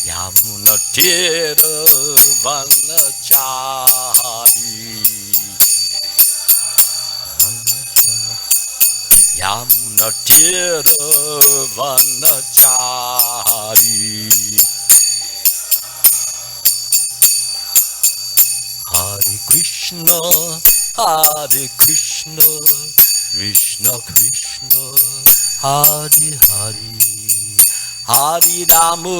Yamuna Tira Vanachari Yamuna Tira Vanachari Hare Krishna, Hare Krishna, Krishna Krishna, Hare Hare, Hare Ramu,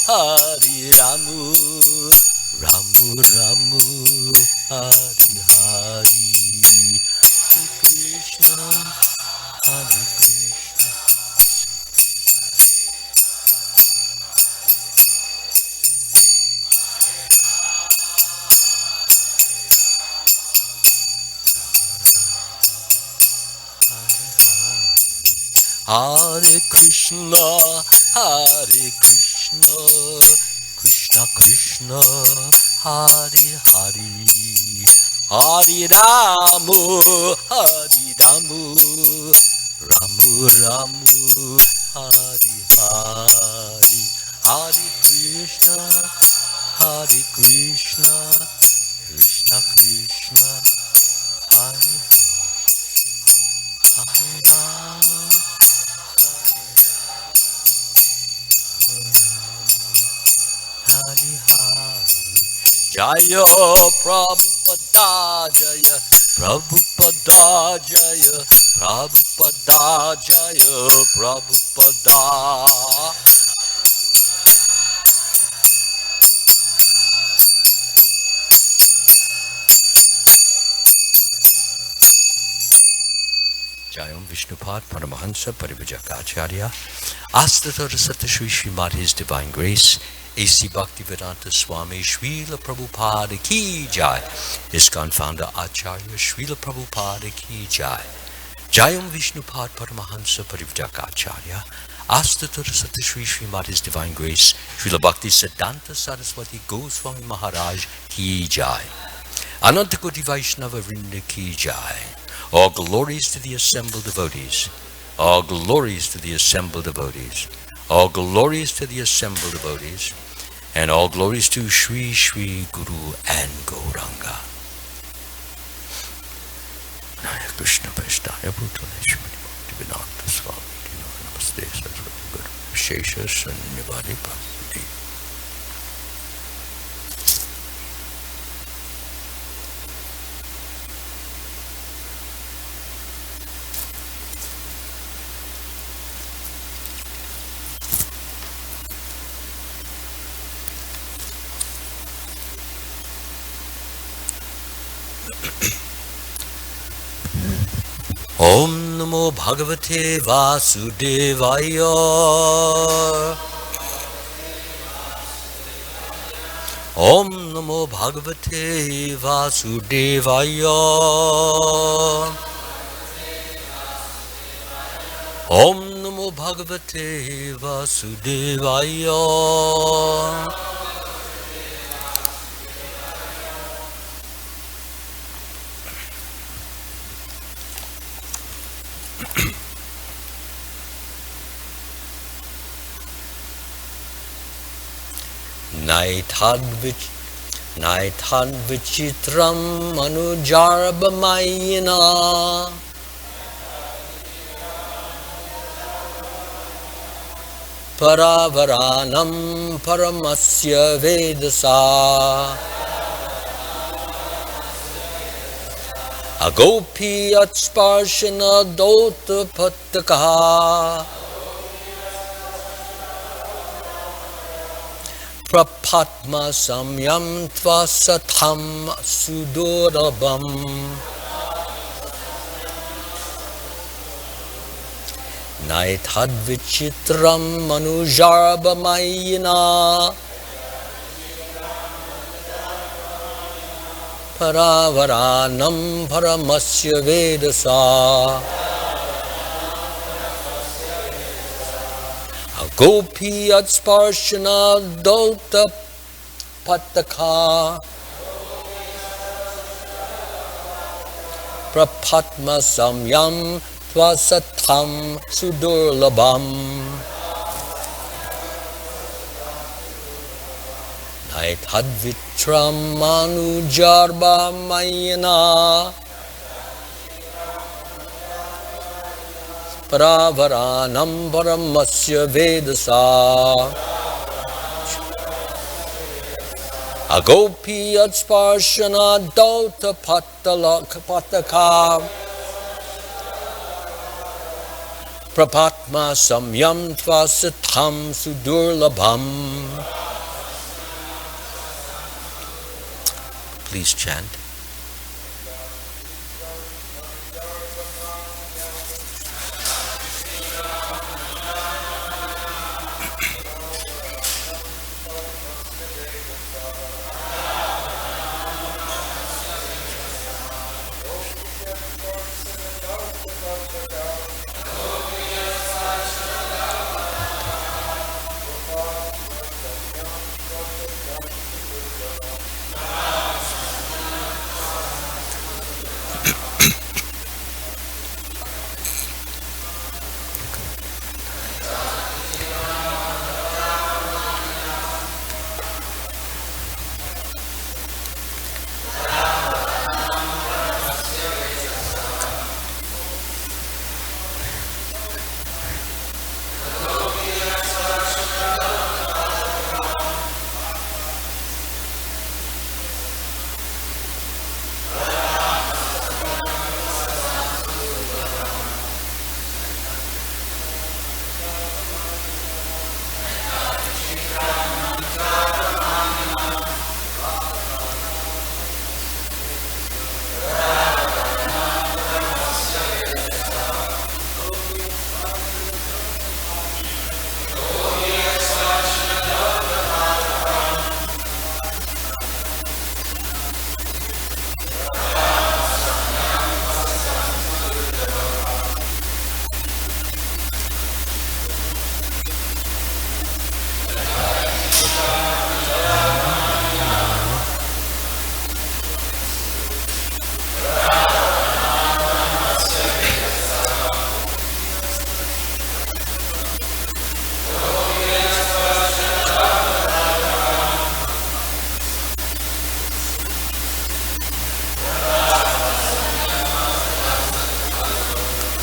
Hare Ramu, Ramu Ramu, Hare Hare, Hare Krishna, Hare Krishna. Hare Krishna, Hare Krishna, Krishna Krishna, Hare Hare, Hare Ramu, Hare Ramu, Ramu Ramu, Hare Hare, Hare Krishna, Hare Krishna, Krishna Krishna, Hare Hare Rama. Hare Hare Jaya Prabhupada Jaya Prabhupada Jaya Prabhupada Jaya Prabhupada Jayam Vishnupad Paramahansa Parivajakacharya Astatar Sata Shri Srimad His Divine Grace A.C. Bhaktivedanta Swami Srila Prabhupada Ki Jai ISKCON Founder Acharya Srila Prabhupada Ki Jai Jayam Vishnupad Paramahansa Parivajakacharya Astatar Sata Shri Srimad His Divine Grace Srila Bhakti Siddhanta Saraswati Goswami Maharaj Ki Jai Anantakoti Vaishnava Vrinda Ki Jai. All glories to the assembled devotees. All glories to the assembled devotees. All glories to the assembled devotees. And all glories to Shri Shri Guru and Gauranga. Hare Krishna Prasthaya Bhutaneshwari Bhaktivedanta Swami Namaste Saraswati Guru Shesha Sannivadi Bhakti. Om Namo Bhagavate Vasudevaya. Om Namo Bhagavate Vasudevaya. Om Namo Bhagavate Vasudevaya. Naithad vichitram manujarbhamayina paravaranam paramasya vedasa agopi atsparshana dota pataka Prapatma samyam tvasatham sudorabam Naithad vichitram manujarbhamayina paravaranam paramasya vedasa Gopi atsparshana dota pataka Prapatma samyam tvasatham sudurlabam Aitadvitram manujarba mayana Pravaranam paramasya vedasa Agopi atsparshana dauta pataka Prapatma samyam tvasatham sudurlabham. Please chant.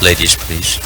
Ladies, please.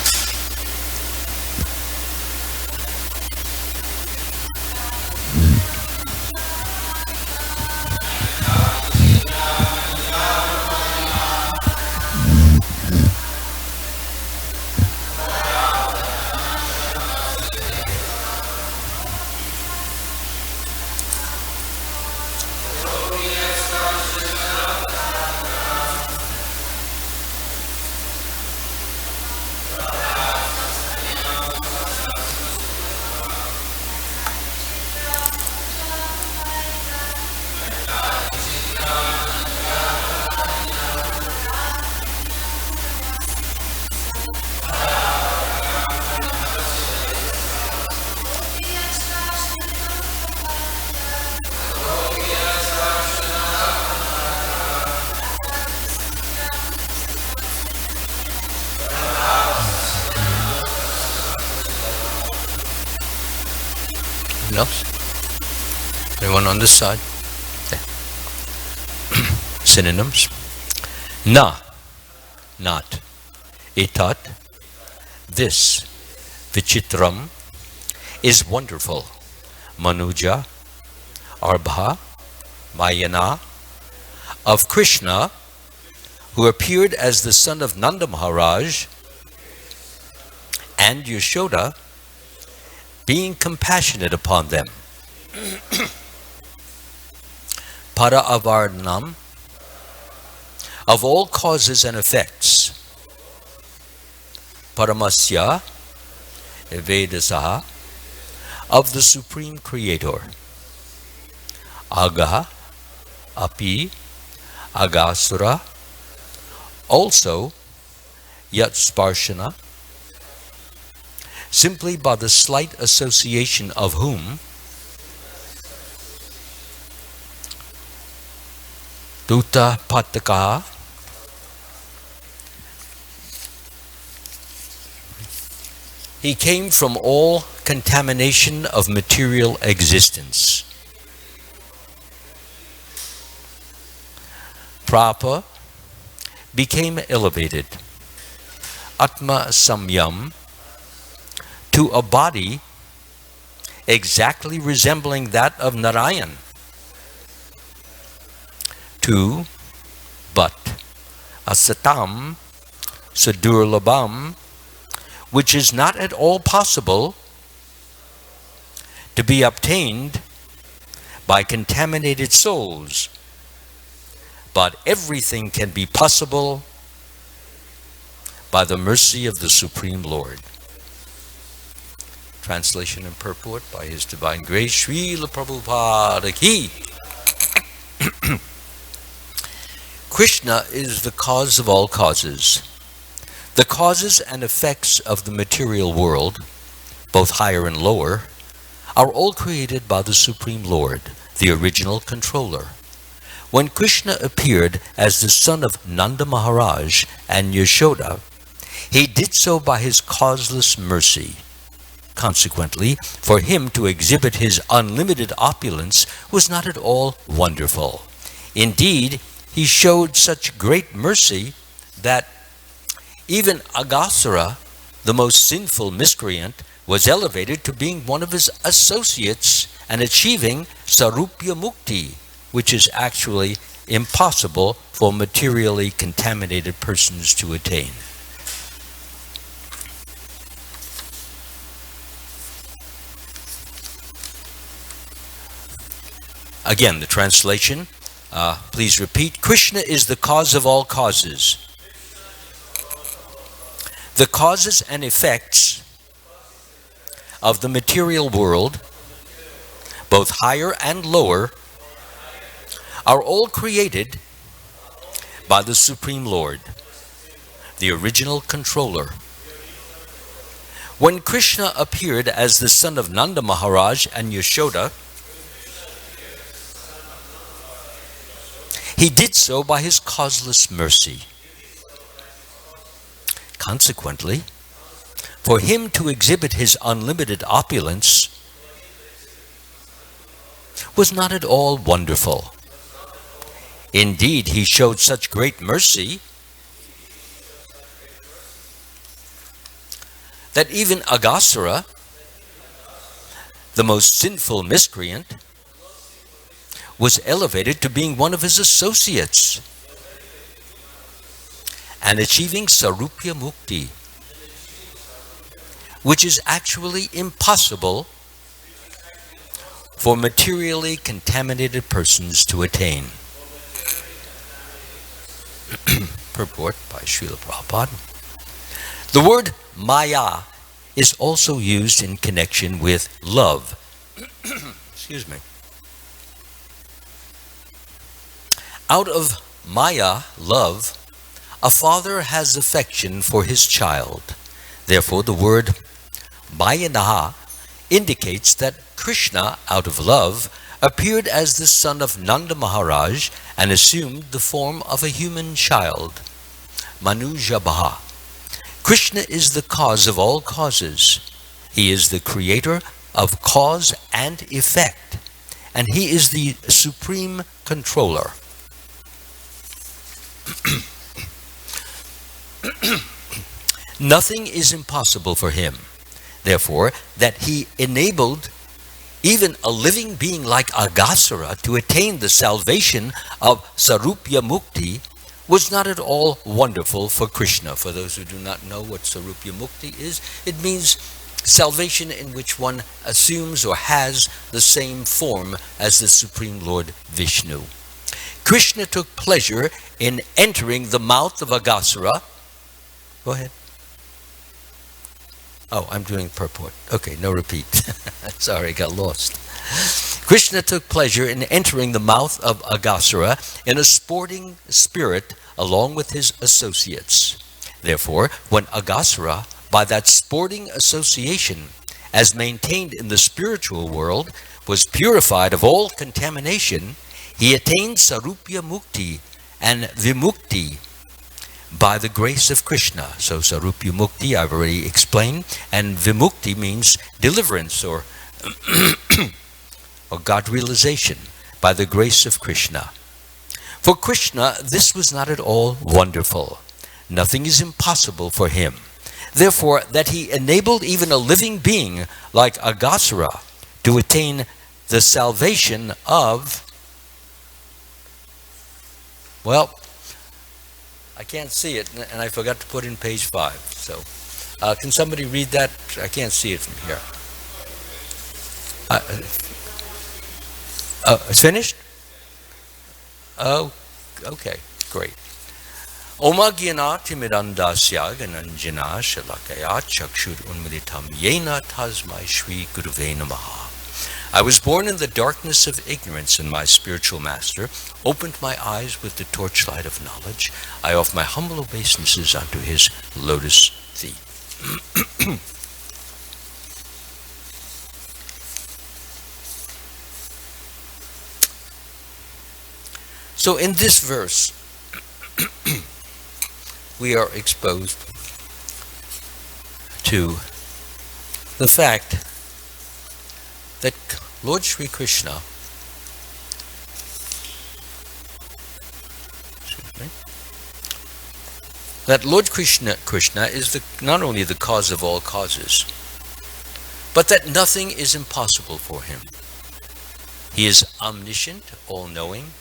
Else? Anyone on this side? Okay. Synonyms. Na, not. Etat, this. Vichitram is wonderful. Manuja, Arbha, Mayana, of Krishna, who appeared as the son of Nanda Maharaj, and Yashoda, being compassionate upon them. Para avarnam, of all causes and effects. Paramasya, Vedasaha, of the Supreme Creator. Aga, Api, Agasura, also Yat Sparshana, simply by the slight association of whom Duta Pataka, he came from all contamination of material existence. Prabhupada became elevated, Atma Samyam, to a body exactly resembling that of Narayan. 2. But asatam sadurlabham, which is not at all possible to be obtained by contaminated souls, but everything can be possible by the mercy of the Supreme Lord. Translation and purport by His Divine Grace, Srila Prabhupada Ki. Krishna is the cause of all causes. The causes and effects of the material world, both higher and lower, are all created by the Supreme Lord, the original controller. When Krishna appeared as the son of Nanda Maharaj and Yashoda, he did so by his causeless mercy. Consequently, for him to exhibit his unlimited opulence was not at all wonderful. Indeed, he showed such great mercy that even Aghasura, the most sinful miscreant, was elevated to being one of his associates and achieving Sarupya Mukti, which is actually impossible for materially contaminated persons to attain. Again, the translation, please repeat. Krishna is the cause of all causes. The causes and effects of the material world, both higher and lower, are all created by the Supreme Lord, the original controller. When Krishna appeared as the son of Nanda Maharaj and Yashoda, he did so by his causeless mercy. Consequently, for him to exhibit his unlimited opulence was not at all wonderful. Indeed, he showed such great mercy that even Aghasura, the most sinful miscreant, was elevated to being one of his associates and achieving Sarupya Mukti, which is actually impossible for materially contaminated persons to attain. Purport by Srila Prabhupada. The word Maya is also used in connection with love. Excuse me. Out of Maya, love, a father has affection for his child. Therefore, the word Mayanaha indicates that Krishna, out of love, appeared as the son of Nanda Maharaj and assumed the form of a human child, Manujabha. Krishna is the cause of all causes. He is the creator of cause and effect, and he is the supreme controller. Nothing is impossible for him. Therefore, that he enabled even a living being like Aghasura to attain the salvation of Sarupya Mukti was not at all wonderful for Krishna. For those who do not know what Sarupya Mukti is, it means salvation in which one assumes or has the same form as the Supreme Lord Vishnu. Krishna took pleasure in entering the mouth of Aghasura. Go ahead. Oh, I'm doing purport. Okay, no repeat. Sorry, got lost. Krishna took pleasure in entering the mouth of Aghasura in a sporting spirit along with his associates. Therefore, when Aghasura, by that sporting association, as maintained in the spiritual world, was purified of all contamination, he attained Sarupya Mukti and Vimukti by the grace of Krishna. So Sarupya Mukti I've already explained, and Vimukti means deliverance or or God realization by the grace of Krishna. For Krishna, this was not at all wonderful. Nothing is impossible for him. Therefore, that he enabled even a living being like Aghasura to attain the salvation of, well, I can't see it, and I forgot to put in page 5. So, can somebody read that? I can't see it from here. It's finished? Oh, okay, great. Oma gyana timidandasya gananjana shalakaya chakshur unmilitam yena tasmai shri guruve namaha. I was born in the darkness of ignorance, and my spiritual master opened my eyes with the torchlight of knowledge. I offer my humble obeisances unto his lotus feet. So in this verse, we are exposed to the fact that Lord Sri Krishna is not only the cause of all causes, but that nothing is impossible for him. He is omniscient, all-knowing,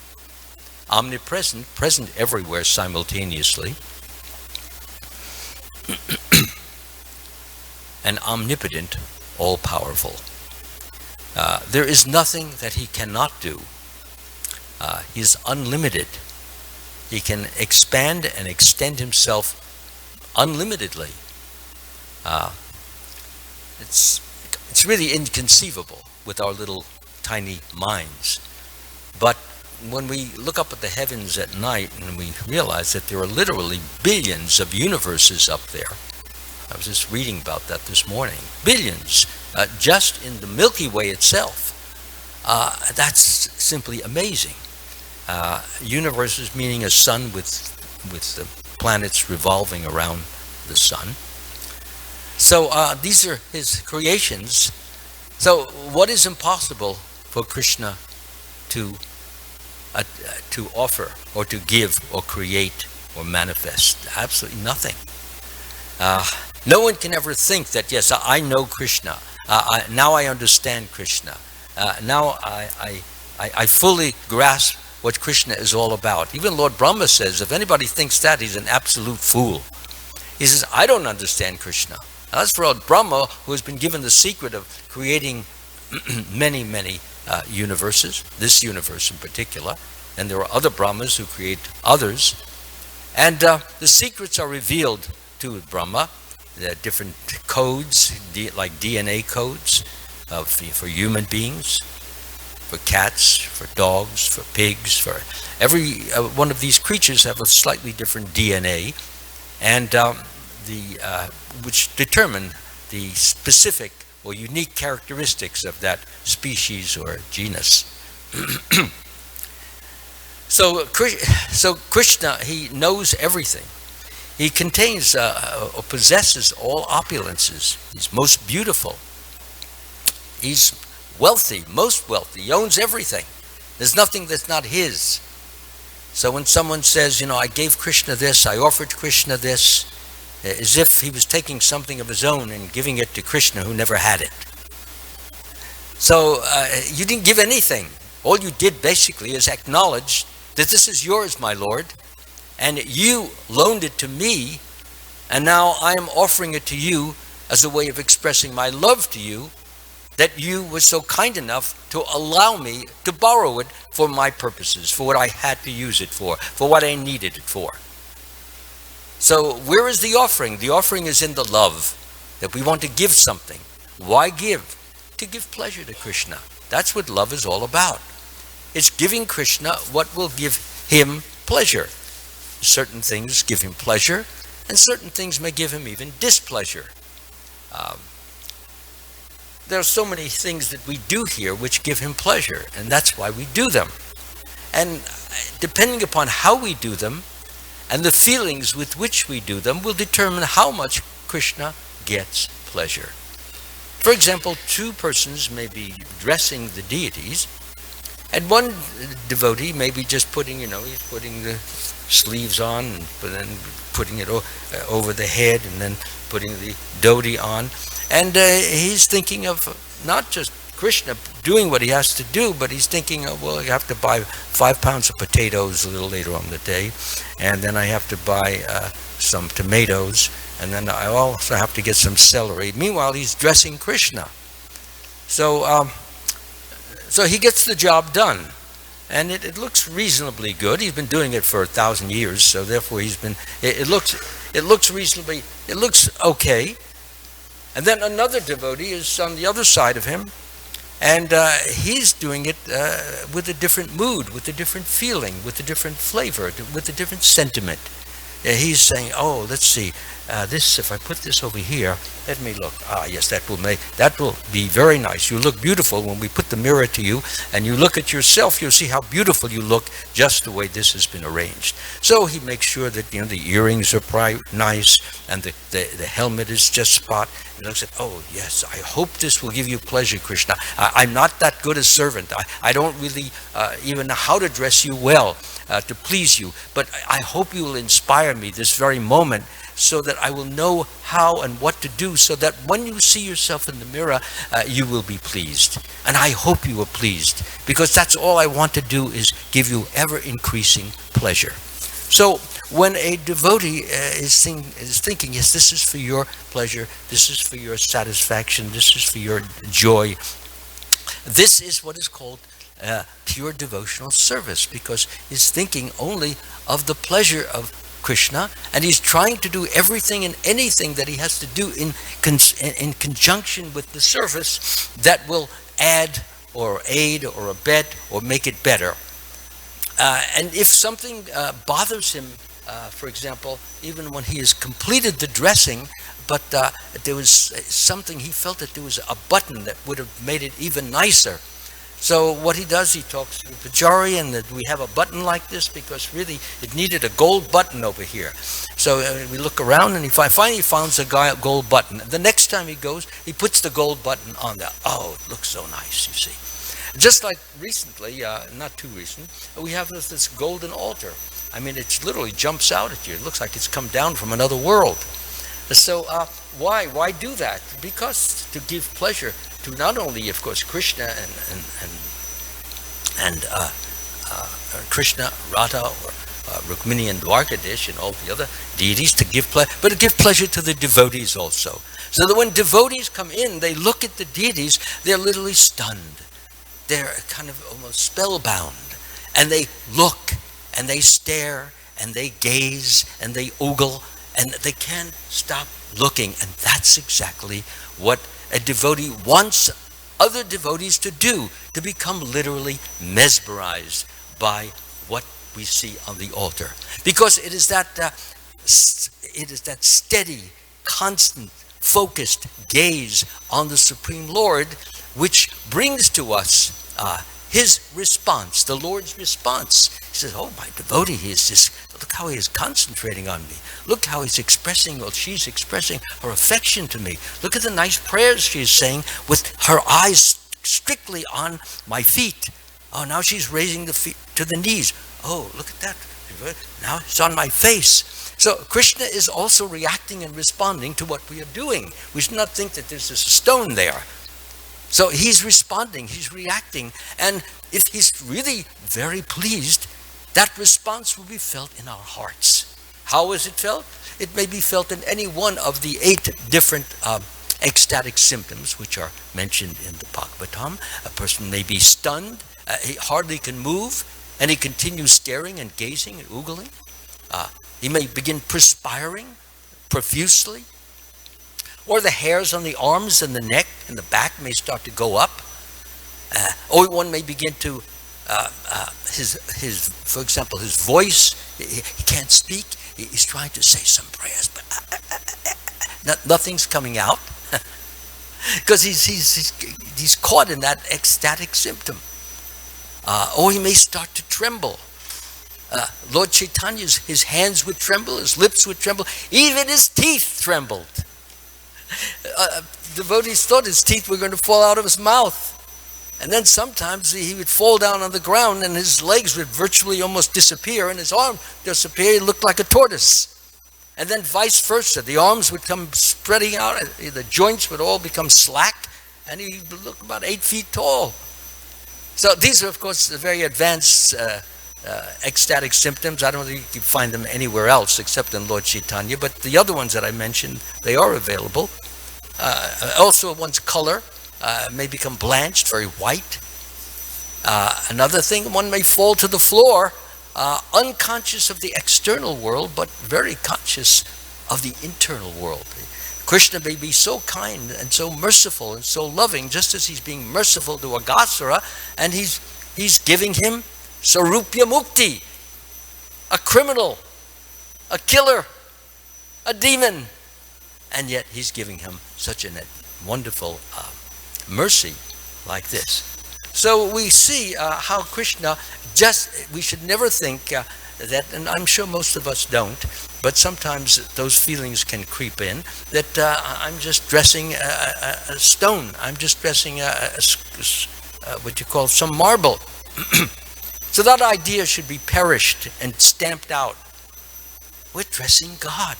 omnipresent, present everywhere simultaneously, and omnipotent, all-powerful. There is nothing that he cannot do. He is unlimited. He can expand and extend himself unlimitedly. It's really inconceivable with our little tiny minds. But when we look up at the heavens at night and we realize that there are literally billions of universes up there. I was just reading about that this morning. Billions, just in the Milky Way itself. That's simply amazing. Universes meaning a sun with the planets revolving around the sun. So these are his creations. So what is impossible for Krishna to offer or to give or create or manifest? Absolutely nothing. No one can ever think that, yes, I know Krishna. Now I understand Krishna. Now I fully grasp what Krishna is all about. Even Lord Brahma says, if anybody thinks that, he's an absolute fool. He says, I don't understand Krishna. Now, that's for Lord Brahma, who has been given the secret of creating many, many universes, this universe in particular. And there are other Brahmas who create others. And the secrets are revealed to Brahma. There are different codes, like DNA codes for human beings, for cats, for dogs, for pigs, for every one of these creatures have a slightly different DNA, and which determine the specific or unique characteristics of that species or genus. So Krishna, he knows everything. He contains or possesses all opulences. He's most beautiful. He's wealthy, most wealthy. He owns everything. There's nothing that's not his. So when someone says, I gave Krishna this, I offered Krishna this, as if he was taking something of his own and giving it to Krishna who never had it. So you didn't give anything. All you did basically is acknowledge that this is yours, my Lord, and you loaned it to me, and now I am offering it to you as a way of expressing my love to you, that you were so kind enough to allow me to borrow it for my purposes, for what I had to use it for what I needed it for. So where is the offering? The offering is in the love, that we want to give something. Why give? To give pleasure to Krishna. That's what love is all about. It's giving Krishna what will give him pleasure. Certain things give him pleasure, and certain things may give him even displeasure. There are so many things that we do here which give him pleasure, and that's why we do them. And depending upon how we do them, and the feelings with which we do them will determine how much Krishna gets pleasure. For example, two persons may be dressing the deities, And one devotee may be just putting, he's putting the sleeves on, and then putting it over the head, and then putting the dhoti on. And he's thinking of not just Krishna doing what he has to do, but he's thinking of, well, I have to buy 5 pounds of potatoes a little later on the day, and then I have to buy some tomatoes, and then I also have to get some celery. Meanwhile, he's dressing Krishna. So he gets the job done, and it looks reasonably good. He's been doing it for 1,000 years, so therefore it looks reasonably, it looks okay. And then another devotee is on the other side of him, and he's doing it with a different mood, with a different feeling, with a different flavor, with a different sentiment. He's saying, oh, let's see, this, if I put this over here, let me look. Yes, that will be very nice. You look beautiful. When we put the mirror to you and you look at yourself, you'll see how beautiful you look just the way this has been arranged. So he makes sure that the earrings are nice, and the helmet is just spot. He looks at, oh yes, I hope this will give you pleasure, Krishna. I'm not that good a servant. I don't really even know how to dress you well to please you, but I hope you will inspire me this very moment, so that I will know how and what to do, so that when you see yourself in the mirror, you will be pleased. And I hope you are pleased, because that's all I want to do, is give you ever-increasing pleasure. So when a devotee is thinking, yes, this is for your pleasure, this is for your satisfaction, this is for your joy, this is what is called pure devotional service, because he's thinking only of the pleasure of Krishna, and he's trying to do everything and anything that he has to do in conjunction with the service that will add or aid or abet or make it better. And if something bothers him, for example, even when he has completed the dressing, but there was something, he felt that there was a button that would have made it even nicer. So what he does, he talks to Pujari, and that we have a button like this because really it needed a gold button over here. So we look around, and he finally finds a gold button. The next time he goes, he puts the gold button on there. Oh, it looks so nice, you see. Just like recently, not too recent, we have this golden altar. I mean, it literally jumps out at you. It looks like it's come down from another world. So why do that? Because to give pleasure to not only, of course, Krishna and Krishna, Radha, or Rukmini and Dwarkadish and all the other deities, to give pleasure, but to give pleasure to the devotees also. So that when devotees come in, they look at the deities, they're literally stunned. They're kind of almost spellbound, and they look and they stare and they gaze and they ogle, and they can't stop looking. And that's exactly what a devotee wants other devotees to do, to become literally mesmerized by what we see on the altar. Because it is that steady, constant, focused gaze on the Supreme Lord which brings to us his response, the Lord's response. He says, oh, my devotee, look how he is concentrating on me. Look how he's expressing, well, she's expressing her affection to me. Look at the nice prayers she's saying with her eyes strictly on my feet. Oh, now she's raising the feet to the knees. Oh, look at that. Now it's on my face. So Krishna is also reacting and responding to what we are doing. We should not think that there's just a stone there. So he's responding, he's reacting, and if he's really very pleased, that response will be felt in our hearts. How is it felt? It may be felt in any one of the 8 different ecstatic symptoms which are mentioned in the Bhagavatam. A person may be stunned, he hardly can move, and he continues staring and gazing and oogling. He may begin perspiring profusely, or the hairs on the arms and the neck and the back may start to go up. Or one may begin to, for example, his voice, he can't speak. He's trying to say some prayers, but nothing's coming out. Because he's caught in that ecstatic symptom. Or he may start to tremble. Lord Chaitanya's, his hands would tremble, his lips would tremble, even his teeth trembled. Devotees thought his teeth were going to fall out of his mouth. And then sometimes he would fall down on the ground and his legs would virtually almost disappear and his arm disappear. He looked like a tortoise. And then vice versa. The arms would come spreading out, the joints would all become slack, and he would look about 8 feet tall. So these are, of course, the very advanced ecstatic symptoms. I don't think you can find them anywhere else except in Lord Chaitanya, but the other ones that I mentioned, they are available. Also, one's color may become blanched, very white. Another thing, one may fall to the floor, unconscious of the external world, but very conscious of the internal world. Krishna may be so kind and so merciful and so loving, just as he's being merciful to Agasura, and he's giving him Sarupya Mukti, a criminal, a killer, a demon, and yet he's giving him such a wonderful mercy like this. So we see how Krishna, we should never think that, and I'm sure most of us don't, but sometimes those feelings can creep in, that I'm just dressing a stone, I'm just dressing what you call some marble. So that idea should be perished and stamped out. We're dressing God,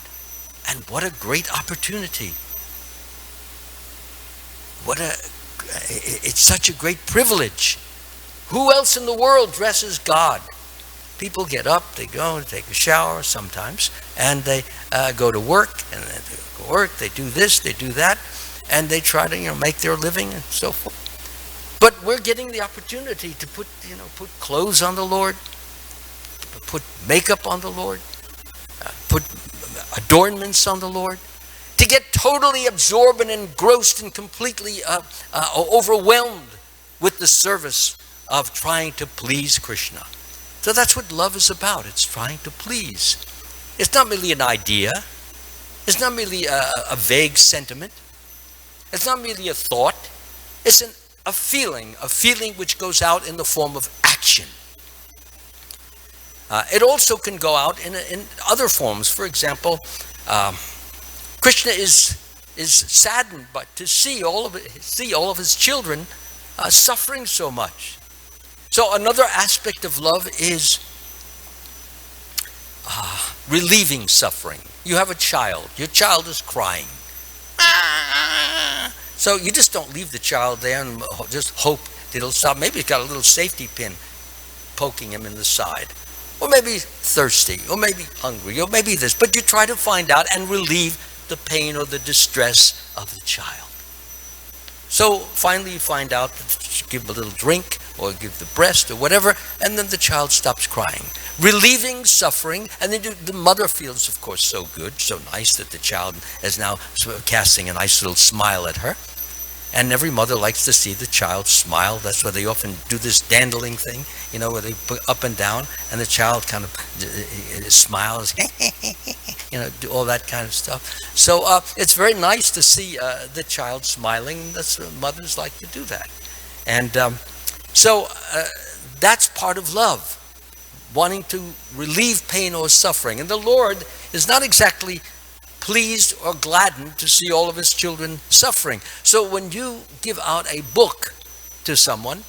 and what a great opportunity. It's such a great privilege. Who else in the world dresses God? People get up, they go and take a shower sometimes, and they go to work, and they do this, they do that, and they try to make their living and so forth. But we're getting the opportunity to put clothes on the Lord, put makeup on the Lord, put adornments on the Lord, to get totally absorbed and engrossed and completely overwhelmed with the service of trying to please Krishna. So that's what love is about. It's trying to please. It's not merely an idea. It's not merely a vague sentiment. It's not merely a thought. It's a feeling which goes out in the form of action. It also can go out in other forms. For example, Krishna is saddened to see all of his children suffering so much. So another aspect of love is relieving suffering. You have a child. Your child is crying. So you just don't leave the child there and just hope it'll stop. Maybe it's got a little safety pin poking him in the side. Or maybe thirsty, or maybe hungry, or maybe this. But you try to find out and relieve the pain or the distress of the child. So finally you find out, give him a little drink, or give the breast, or whatever, and then the child stops crying. Relieving suffering, and then the mother feels, of course, so good, so nice that the child is now sort of casting a nice little smile at her. And every mother likes to see the child smile. That's why they often do this dandling thing, where they put up and down, and the child kind of smiles, do all that kind of stuff. So it's very nice to see the child smiling. That's what mothers like to do that. And so that's part of love, wanting to relieve pain or suffering. And the Lord is not exactly pleased or gladdened to see all of his children suffering. So when you give out a book to someone,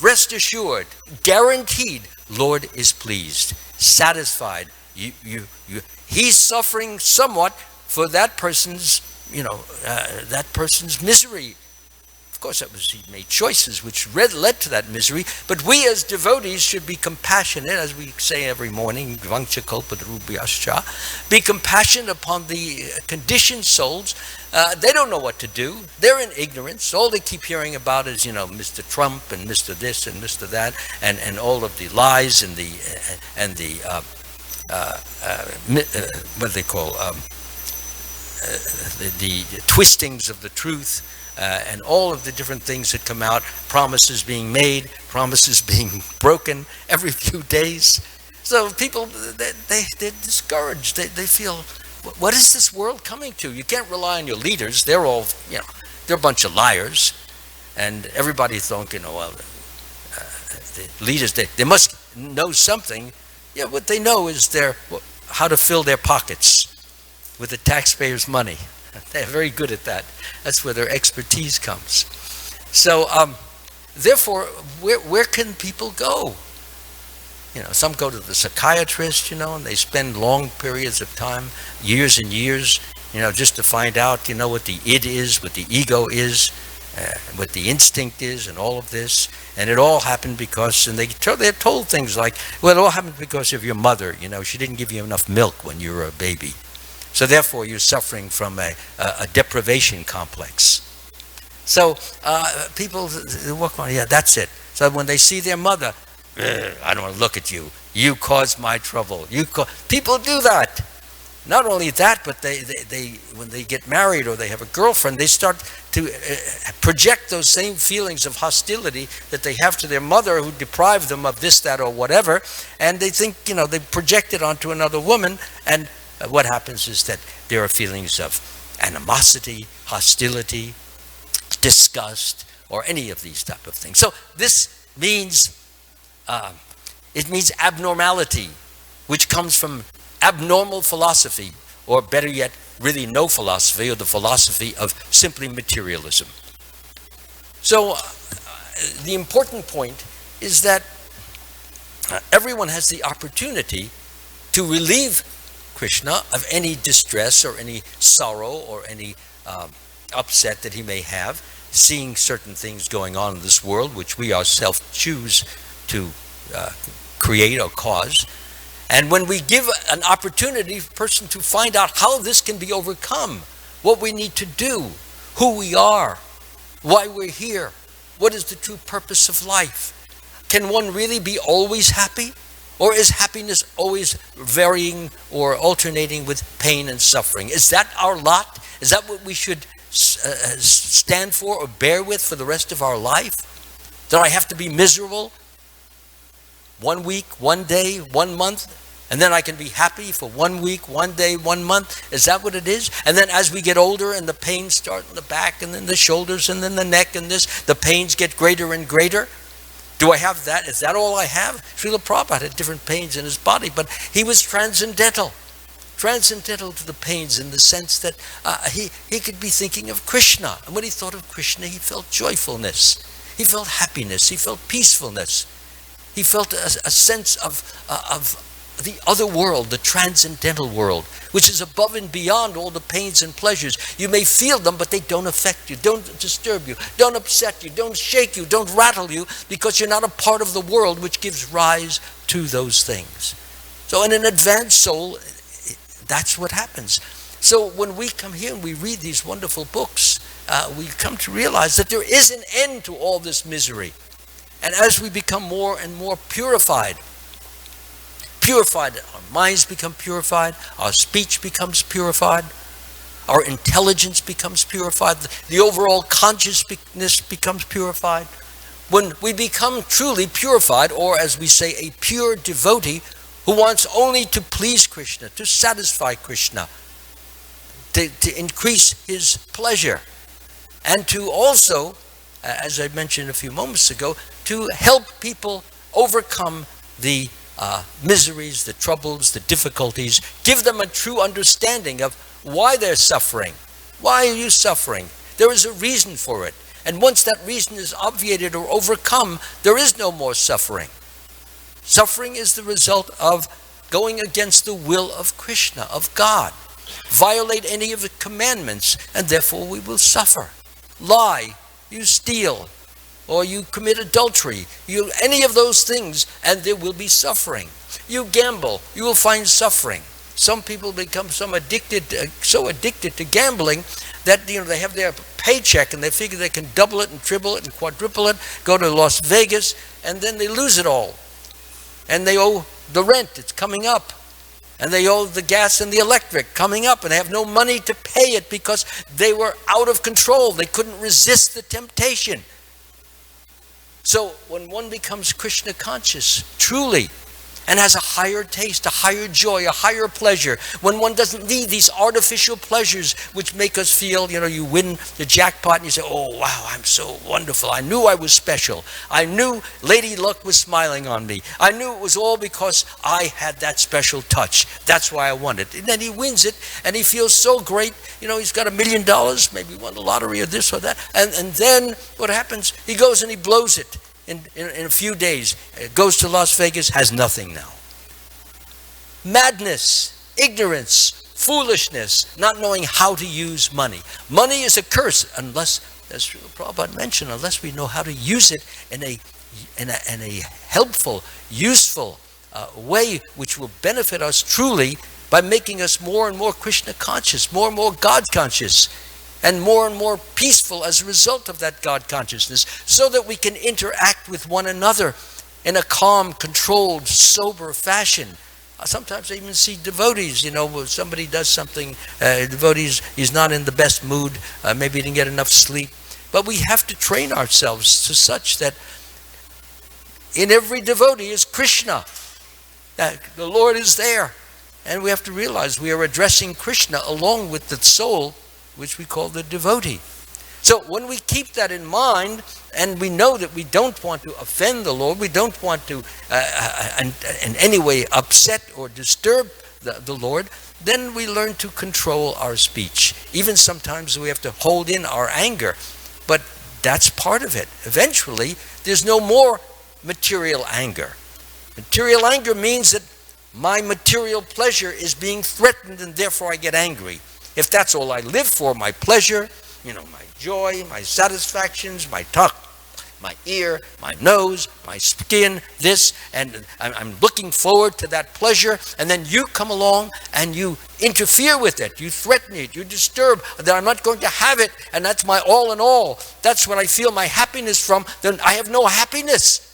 rest assured, guaranteed, Lord is pleased, satisfied. He's suffering somewhat for that person's, that person's misery. Of course, he made choices which led to that misery, but we as devotees should be compassionate, as we say every morning, Vangcha Kalpadrubhyascha, be compassionate upon the conditioned souls. They don't know what to do. They're in ignorance. All they keep hearing about is, Mr. Trump and Mr. this and Mr. that, and all of the lies and the what they call the twistings of the truth. And all of the different things that come out, promises being made, promises being broken every few days. So people, they're discouraged. They feel, what is this world coming to? You can't rely on your leaders. They're all, they're a bunch of liars. And everybody's thinking, the leaders, they must know something. Yeah, what they know is how to fill their pockets with the taxpayers' money. They're very good at that. That's where their expertise comes. So Therefore, where can people go? Some go to the psychiatrist, and they spend long periods of time, years and years, just to find out, what the id is, what the ego is, what the instinct is, and all of this. And it all happened because, and they're told things like, well, it all happened because of your mother. She didn't give you enough milk when you were a baby. So therefore, you're suffering from a deprivation complex. So people walk on, yeah, that's it. So when they see their mother, I don't want to look at you. You caused my trouble. People do that. Not only that, but they when they get married or they have a girlfriend, they start to project those same feelings of hostility that they have to their mother who deprived them of this, that, or whatever. And they think, they project it onto another woman. And what happens is that there are feelings of animosity, hostility, disgust, or any of these type of things. So this means, it means abnormality, which comes from abnormal philosophy, or better yet, really no philosophy, or the philosophy of simply materialism. So the important point is that everyone has the opportunity to relieve Krishna of any distress or any sorrow or any upset that he may have, seeing certain things going on in this world, which we ourselves choose to create or cause. And when we give an opportunity for a person to find out how this can be overcome, what we need to do, who we are, why we're here, what is the true purpose of life? Can one really be always happy? Or is happiness always varying or alternating with pain and suffering? Is that our lot? Is that what we should stand for or bear with for the rest of our life? That I have to be miserable 1 week, 1 day, 1 month, and then I can be happy for 1 week, 1 day, 1 month? Is that what it is? And then as we get older and the pains start in the back and then the shoulders and then the neck and the pains get greater and greater? Do I have that? Is that all I have? Srila Prabhupada had different pains in his body, but he was transcendental to the pains in the sense that he could be thinking of Krishna. And when he thought of Krishna, he felt joyfulness. He felt happiness. He felt peacefulness. He felt a sense of the other world, the transcendental world, which is above and beyond all the pains and pleasures. You may feel them, but they don't affect you, don't disturb you, don't upset you, don't shake you, don't rattle you, because you're not a part of the world which gives rise to those things. So in an advanced soul, that's what happens. So when we come here and we read these wonderful books, we come to realize that there is an end to all this misery. And as we become more and more purified, our minds become purified, our speech becomes purified, our intelligence becomes purified, the overall consciousness becomes purified. When we become truly purified, or as we say, a pure devotee who wants only to please Krishna, to satisfy Krishna, to increase his pleasure, and to also, as I mentioned a few moments ago, to help people overcome the miseries, the troubles, the difficulties, give them a true understanding of why they're suffering. Why are you suffering? There is a reason for it. And once that reason is obviated or overcome, there is no more suffering. Suffering is the result of going against the will of Krishna, of God. Violate any of the commandments, and therefore we will suffer. Lie, you steal, or you commit adultery, any of those things, and there will be suffering. You gamble, you will find suffering. Some people become so addicted to gambling that they have their paycheck and they figure they can double it and triple it and quadruple it, go to Las Vegas, and then they lose it all. And they owe the rent, it's coming up. And they owe the gas and the electric coming up, and they have no money to pay it because they were out of control. They couldn't resist the temptation. So when one becomes Krishna conscious, truly, and has a higher taste, a higher joy, a higher pleasure, when one doesn't need these artificial pleasures which make us feel, you win the jackpot and you say, oh wow, I'm so wonderful. I knew I was special. I knew Lady Luck was smiling on me. I knew it was all because I had that special touch. That's why I won it. And then he wins it and he feels so great. He's got $1 million, maybe won the lottery or this or that. And then what happens? He goes and he blows it. In a few days, goes to Las Vegas, has nothing now. Madness, ignorance, foolishness, not knowing how to use money. Money is a curse unless, as Prabhupada mentioned, unless we know how to use it in a helpful, useful way which will benefit us truly by making us more and more Krishna conscious, more and more God conscious, and more peaceful as a result of that God consciousness, so that we can interact with one another in a calm, controlled, sober fashion. Sometimes I even see devotees, when somebody does something, devotees, he's not in the best mood, maybe he didn't get enough sleep. But we have to train ourselves to such that in every devotee is Krishna. That the Lord is there. And we have to realize we are addressing Krishna along with the soul, which we call the devotee. So when we keep that in mind, and we know that we don't want to offend the Lord, we don't want to in any way upset or disturb the Lord, then we learn to control our speech. Even sometimes we have to hold in our anger, but that's part of it. Eventually, there's no more material anger. Material anger means that my material pleasure is being threatened and therefore I get angry. If that's all I live for, my pleasure, my joy, my satisfactions, my tongue, my ear, my nose, my skin, this, and I'm looking forward to that pleasure, and then you come along and you interfere with it, you threaten it, you disturb, that I'm not going to have it, and that's my all in all. That's what I feel my happiness from, then I have no happiness.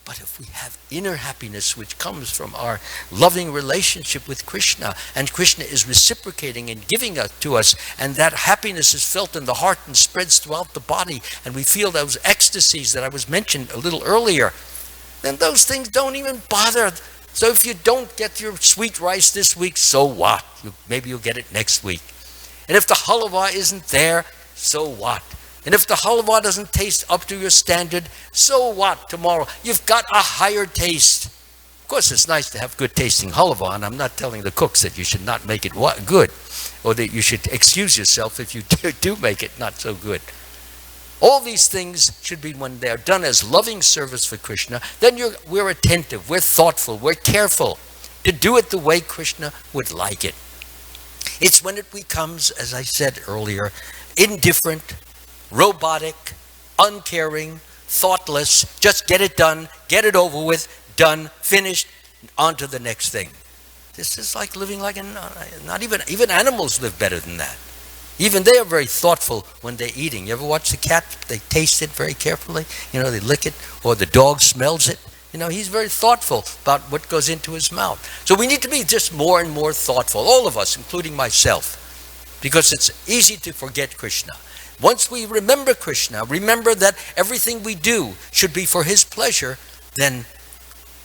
But if we have inner happiness which comes from our loving relationship with Krishna, and Krishna is reciprocating and giving it to us, and that happiness is felt in the heart and spreads throughout the body, and we feel those ecstasies that I was mentioned a little earlier, then those things don't even bother. So if you don't get your sweet rice this week, so what? Maybe you'll get it next week. And if the halwa isn't there, so what? And if the halwa doesn't taste up to your standard, so what tomorrow? You've got a higher taste. Of course, it's nice to have good tasting halwa, and I'm not telling the cooks that you should not make it good, or that you should excuse yourself if you do make it not so good. All these things should be, when they're done as loving service for Krishna, then we're attentive, we're thoughtful, we're careful to do it the way Krishna would like it. It's when it becomes, as I said earlier, indifferent, robotic, uncaring, thoughtless, just get it done, get it over with, done, finished, on to the next thing. This is like living like not even animals live better than that. Even they are very thoughtful when they're eating. You ever watch the cat? They taste it very carefully. They lick it, or the dog smells it. He's very thoughtful about what goes into his mouth. So we need to be just more and more thoughtful, all of us, including myself, because it's easy to forget Krishna. Once we remember Krishna, remember that everything we do should be for his pleasure, then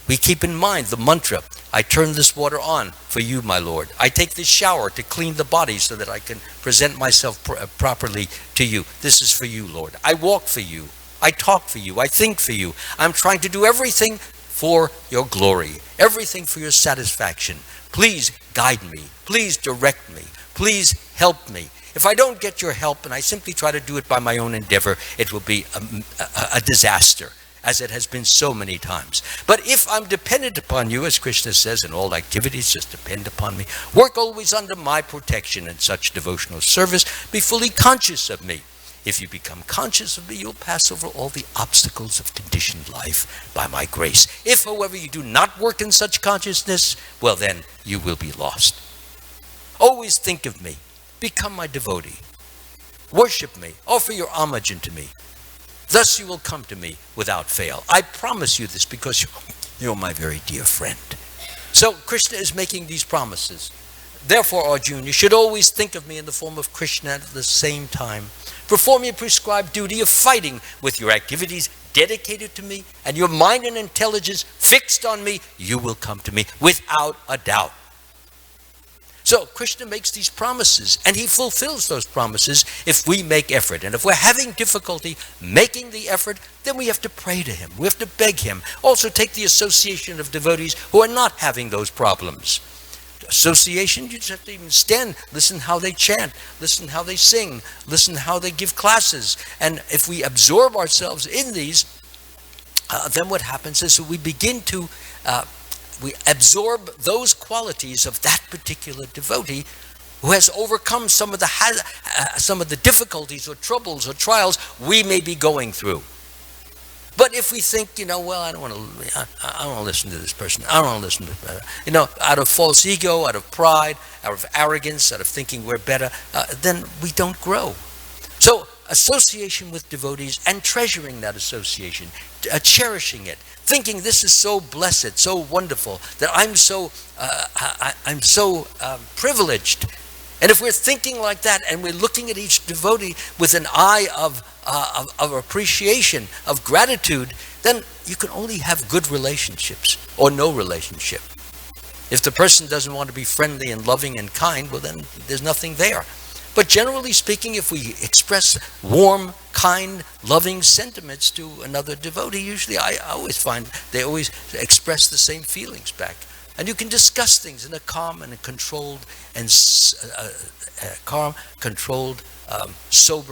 we keep in mind the mantra, I turn this water on for you, my Lord. I take this shower to clean the body so that I can present myself properly to you. This is for you, Lord. I walk for you. I talk for you. I think for you. I'm trying to do everything for your glory, everything for your satisfaction. Please guide me. Please direct me. Please help me. If I don't get your help and I simply try to do it by my own endeavor, it will be a disaster, as it has been so many times. But if I'm dependent upon you, as Krishna says, in all activities, just depend upon me. Work always under my protection in such devotional service. Be fully conscious of me. If you become conscious of me, you'll pass over all the obstacles of conditioned life by my grace. If, however, you do not work in such consciousness, well then, you will be lost. Always think of me. Become my devotee. Worship me. Offer your homage unto me. Thus you will come to me without fail. I promise you this because you're my very dear friend. So Krishna is making these promises. Therefore, Arjuna, you should always think of me in the form of Krishna at the same time. Perform your prescribed duty of fighting with your activities dedicated to me and your mind and intelligence fixed on me, you will come to me without a doubt. So Krishna makes these promises, and he fulfills those promises if we make effort. And if we're having difficulty making the effort, then we have to pray to him. We have to beg him. Also take the association of devotees who are not having those problems. Association, you just have to even stand, listen how they chant, listen how they sing, listen how they give classes. And if we absorb ourselves in these, then what happens is we begin to we absorb those qualities of that particular devotee who has overcome some of the difficulties or troubles or trials we may be going through. But if we think, well, I don't want to listen to this person. I don't want to listen to this. Out of false ego, out of pride, out of arrogance, out of thinking we're better, then we don't grow. So association with devotees and treasuring that association, cherishing it, thinking this is so blessed, so wonderful, that I'm so privileged. And if we're thinking like that and we're looking at each devotee with an eye of appreciation, of gratitude, then you can only have good relationships or no relationship. If the person doesn't want to be friendly and loving and kind, well then there's nothing there. But generally speaking, if we express warm, kind, loving sentiments to another devotee, usually I always find they always express the same feelings back. And you can discuss things in a calm and a controlled and sober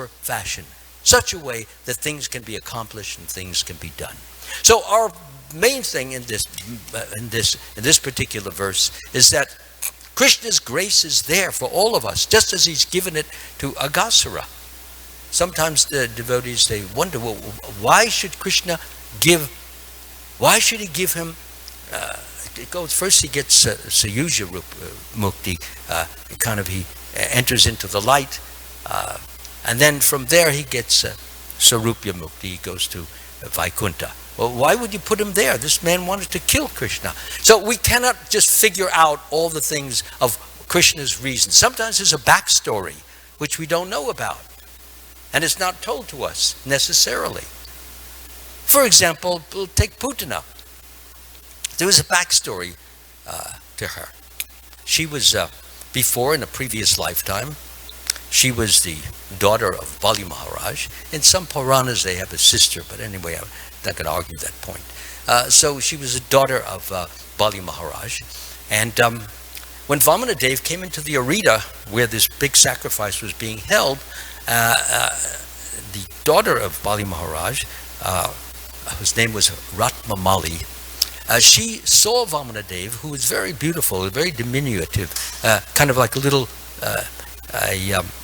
fashion, such a way that things can be accomplished and things can be done. So our main thing in this particular verse is that Krishna's grace is there for all of us, just as he's given it to Aghasura. Sometimes the devotees, they wonder, well, why should he give him, first he gets Sayuja Mukti, he enters into the light, and then from there he gets Sarupya Mukti, he goes to Vaikuntha. Well, why would you put him there? This man wanted to kill Krishna. So we cannot just figure out all the things of Krishna's reasons. Sometimes there's a backstory which we don't know about, and it's not told to us necessarily. For example, we'll take Putana. There was a backstory to her. She was, before in a previous lifetime, she was the daughter of Bali Maharaj. In some Puranas they have a sister, but anyway, I'm not going to argue that point. So she was a daughter of Bali Maharaj. And when Vamanadev came into the arena where this big sacrifice was being held, the daughter of Bali Maharaj, whose name was Ratmamali, she saw Vamanadev, who was very beautiful, very diminutive, kind of like a little,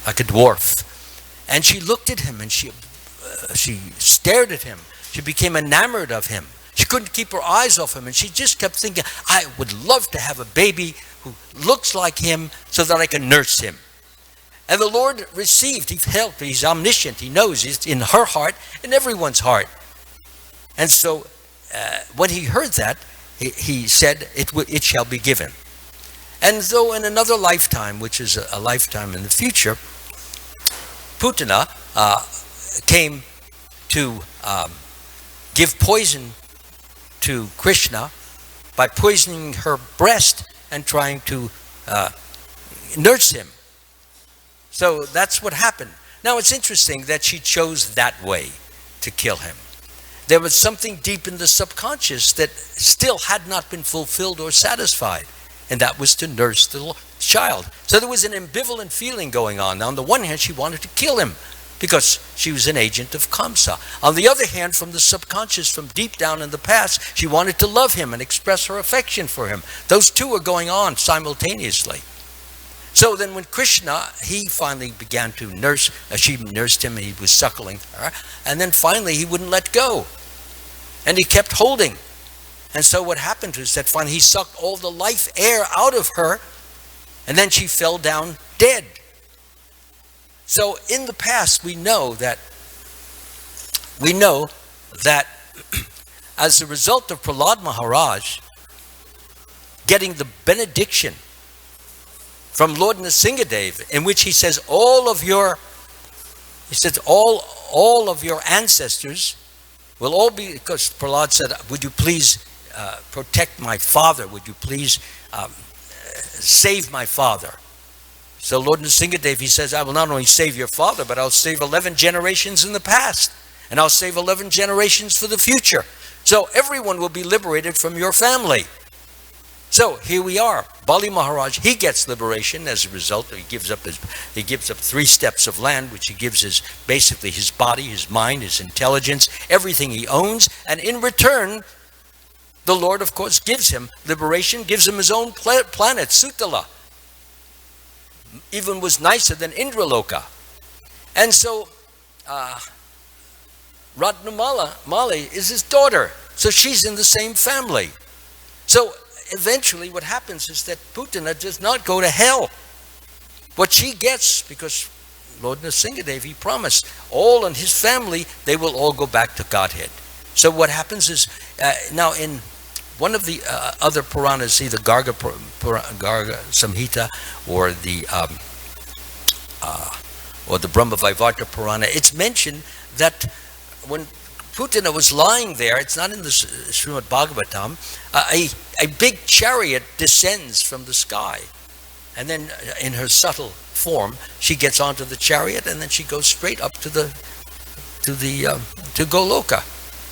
like a dwarf. And she looked at him and she stared at him. She became enamored of him. She couldn't keep her eyes off him, and she just kept thinking, I would love to have a baby who looks like him so that I can nurse him. And the Lord received, he helped, he's omniscient, he knows, he's in her heart, in everyone's heart. And so when he heard that, he said, it shall be given. And though in another lifetime, which is a lifetime in the future, Putana came to give poison to Krishna by poisoning her breast and trying to nurse him. So that's what happened. Now it's interesting that she chose that way to kill him. There was something deep in the subconscious that still had not been fulfilled or satisfied, and that was to nurse the child. So there was an ambivalent feeling going on. Now, on the one hand, she wanted to kill him because she was an agent of Kamsa. On the other hand, from the subconscious, from deep down in the past, she wanted to love him and express her affection for him. Those two were going on simultaneously. So then when Krishna, he finally began to nurse, she nursed him, he was suckling her, and then finally he wouldn't let go. And he kept holding. And so what happened was that finally he sucked all the life air out of her, and then she fell down dead. So in the past we know that as a result of Prahlad Maharaj getting the benediction from Lord Nrsingadev, in which he says all of your ancestors We'll all be, because Prahlad said, would you please protect my father? Would you please save my father? So Lord Nrsingadev, he says, I will not only save your father, but I'll save 11 generations in the past. And I'll save 11 generations for the future. So everyone will be liberated from your family. So here we are. Bali Maharaj, he gets liberation as a result. He gives up 3 steps of land, which he gives basically his body, his mind, his intelligence, everything he owns. And in return, the Lord, of course, gives him liberation, gives him his own planet, Sutala. Even was nicer than Indraloka. And so Ratnamali is his daughter. So she's in the same family. So eventually what happens is that Putana does not go to hell. What she gets, because Lord Nrsingadev, he promised, all in his family, they will all go back to Godhead. So what happens is, now in one of the other Puranas, either Garga Samhita or the Brahma Vaivarta Purana, it's mentioned that when Putana was lying there, it's not in the Srimad Bhagavatam, a big chariot descends from the sky. And then in her subtle form, she gets onto the chariot and then she goes straight up to Goloka,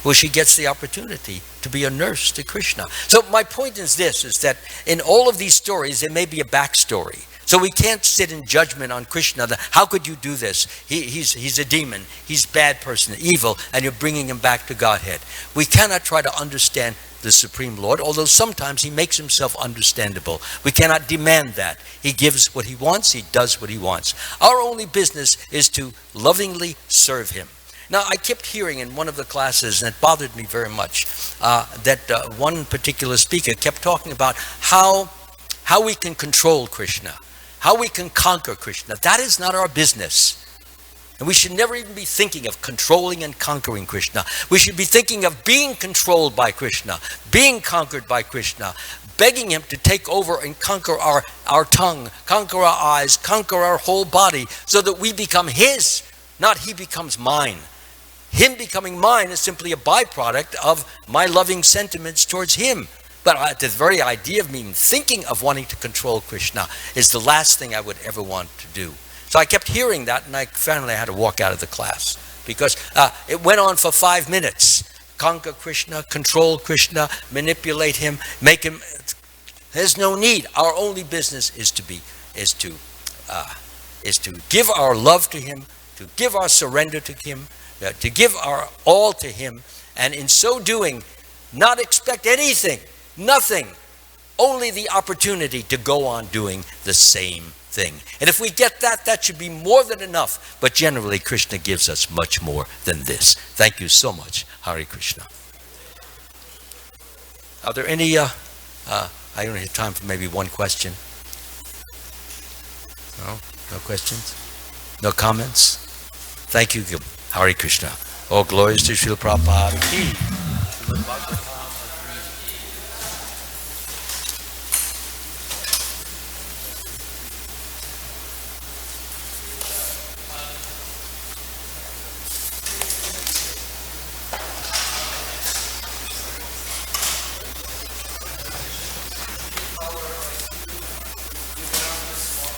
where she gets the opportunity to be a nurse to Krishna. So my point is this, is that in all of these stories, there may be a backstory. So we can't sit in judgment on Krishna. How could you do this? He's a demon. He's a bad person, evil, and you're bringing him back to Godhead. We cannot try to understand the Supreme Lord, although sometimes he makes himself understandable. We cannot demand that. He gives what he wants. He does what he wants. Our only business is to lovingly serve him. Now, I kept hearing in one of the classes, and it bothered me very much, that one particular speaker kept talking about how we can control Krishna, how we can conquer Krishna. That is not our business. And we should never even be thinking of controlling and conquering Krishna. We should be thinking of being controlled by Krishna, being conquered by Krishna, begging him to take over and conquer our tongue, conquer our eyes, conquer our whole body, so that we become his, not he becomes mine. Him becoming mine is simply a byproduct of my loving sentiments towards him. But the very idea of me thinking of wanting to control Krishna is the last thing I would ever want to do. So I kept hearing that, and I finally had to walk out of the class because it went on for 5 minutes. Conquer Krishna, control Krishna, manipulate him, make him. There's no need. Our only business is to give our love to him, to give our surrender to him, to give our all to him, and in so doing, not expect anything. Nothing, only the opportunity to go on doing the same thing. And if we get that, that should be more than enough. But generally, Krishna gives us much more than this. Thank you so much. Hare Krishna. Are there any, I only have time for maybe one question. No questions? No comments? Thank you. Hare Krishna. All glories to Srila Prabhupada.